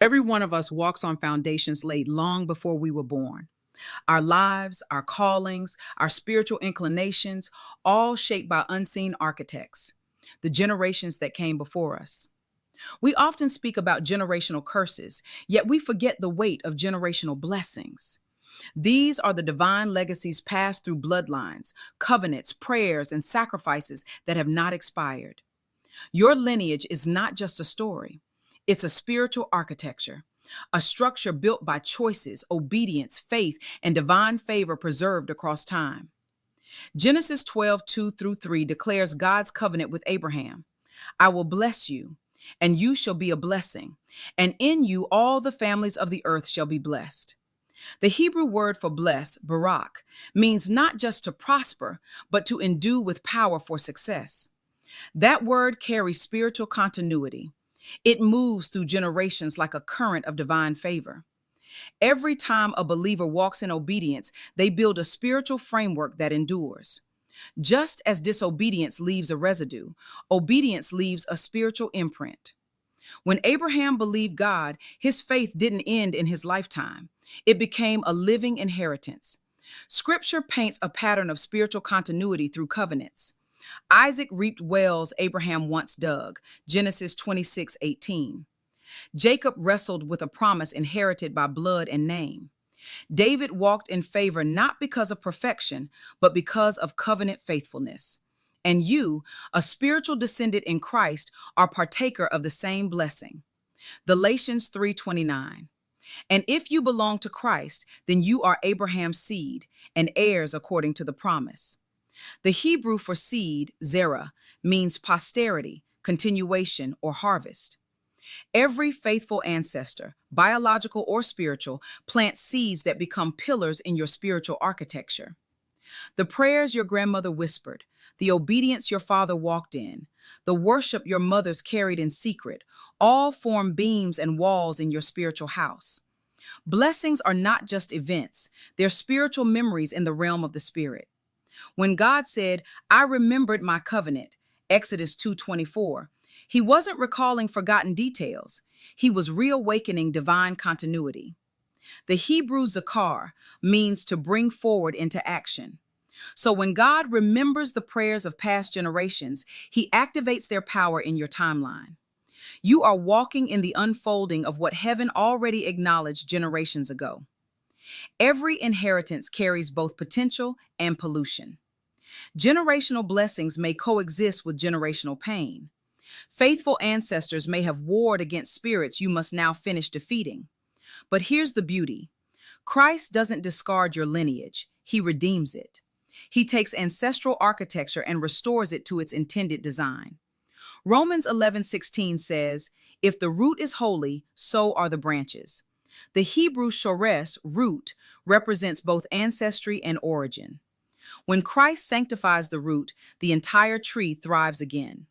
Every one of us walks on foundations laid long before we were born. Our lives, our callings, our spiritual inclinations, all shaped by unseen architects, the generations that came before us. We often speak about generational curses, yet we forget the weight of generational blessings. These are the divine legacies passed through bloodlines, covenants, prayers, and sacrifices that have not expired. Your lineage is not just a story, it's a spiritual architecture, a structure built by choices, obedience, faith, and divine favor preserved across time. Genesis 12:2 through 3 declares God's covenant with Abraham. I will bless you, and you shall be a blessing, and in you all the families of the earth shall be blessed. The Hebrew word for bless, barak, means not just to prosper, but to endue with power for success. That word carries spiritual continuity. It moves through generations like a current of divine favor. Every time a believer walks in obedience, they build a spiritual framework that endures. Just as disobedience leaves a residue, obedience leaves a spiritual imprint. When Abraham believed God, his faith didn't end in his lifetime. It became a living inheritance. Scripture paints a pattern of spiritual continuity through covenants. Isaac reaped wells Abraham once dug, Genesis 26:18. Jacob wrestled with a promise inherited by blood and name. David walked in favor not because of perfection, but because of covenant faithfulness. And you, a spiritual descendant in Christ, are partaker of the same blessing. Galatians 3:29. And if you belong to Christ, then you are Abraham's seed and heirs according to the promise. The Hebrew for seed, zerah, means posterity, continuation, or harvest. Every faithful ancestor, biological or spiritual, plants seeds that become pillars in your spiritual architecture. The prayers your grandmother whispered, the obedience your father walked in, the worship your mothers carried in secret, all form beams and walls in your spiritual house. Blessings are not just events, they're spiritual memories in the realm of the spirit. When God said, I remembered my covenant, Exodus 2:24, he wasn't recalling forgotten details. He was reawakening divine continuity. The Hebrew zakar means to bring forward into action. So when God remembers the prayers of past generations, he activates their power in your timeline. You are walking in the unfolding of what heaven already acknowledged generations ago. Every inheritance carries both potential and pollution. Generational blessings may coexist with generational pain. Faithful ancestors may have warred against spirits you must now finish defeating. But here's the beauty. Christ doesn't discard your lineage, he redeems it. He takes ancestral architecture and restores it to its intended design. Romans 11:16 says, if the root is holy, so are the branches. The Hebrew shores, root, represents both ancestry and origin. When Christ sanctifies the root, the entire tree thrives again.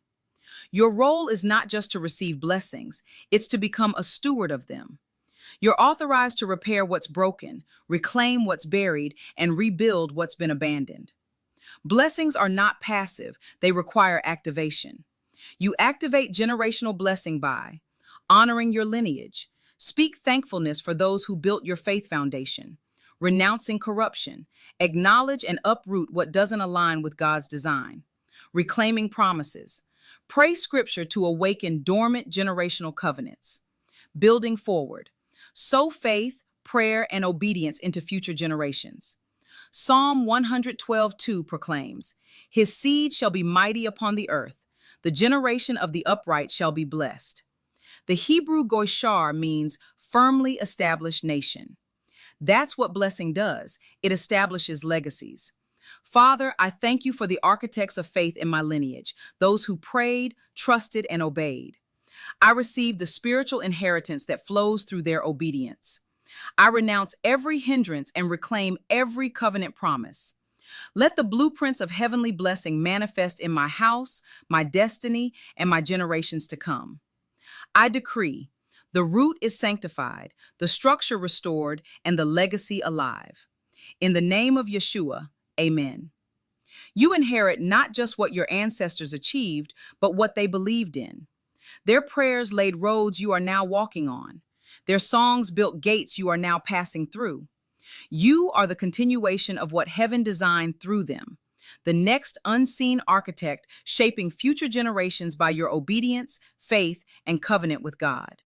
Your role is not just to receive blessings, it's to become a steward of them. You're authorized to repair what's broken, reclaim what's buried, and rebuild what's been abandoned. Blessings are not passive, they require activation. You activate generational blessing by honoring your lineage, speak thankfulness for those who built your faith foundation, renouncing corruption, acknowledge and uproot what doesn't align with God's design, reclaiming promises, pray scripture to awaken dormant generational covenants, building forward, sow faith, prayer, and obedience into future generations. Psalm 112:2 proclaims, his seed shall be mighty upon the earth. The generation of the upright shall be blessed. The Hebrew goishar means firmly established nation. That's what blessing does. It establishes legacies. Father, I thank you for the architects of faith in my lineage, those who prayed, trusted, and obeyed. I receive the spiritual inheritance that flows through their obedience. I renounce every hindrance and reclaim every covenant promise. Let the blueprints of heavenly blessing manifest in my house, my destiny, and my generations to come. I decree, the root is sanctified, the structure restored, and the legacy alive. In the name of Yeshua, amen. You inherit not just what your ancestors achieved, but what they believed in. Their prayers laid roads you are now walking on. Their songs built gates you are now passing through. You are the continuation of what heaven designed through them, the next unseen architect shaping future generations by your obedience, faith, and covenant with God.